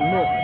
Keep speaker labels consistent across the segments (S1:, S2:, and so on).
S1: Ungu.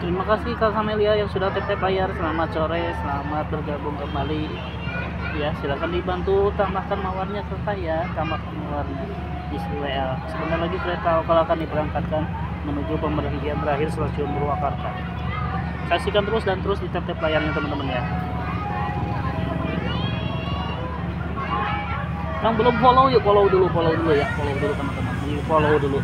S1: Terima kasih Kak Kamelia yang sudah tap layar. Selamat sore, selamat bergabung kembali. Ya, silakan dibantu tambahkan mawarnya ke saya, tambahkan mawarnya di WL. Sebentar lagi kereta lokal akan diberangkatkan menuju pemberhentian terakhir stasiun Purwakarta. Saksikan terus dan terus di tap layarnya teman-teman ya. Yang belum follow yuk follow dulu ya, follow dulu teman-teman. Follow dulu.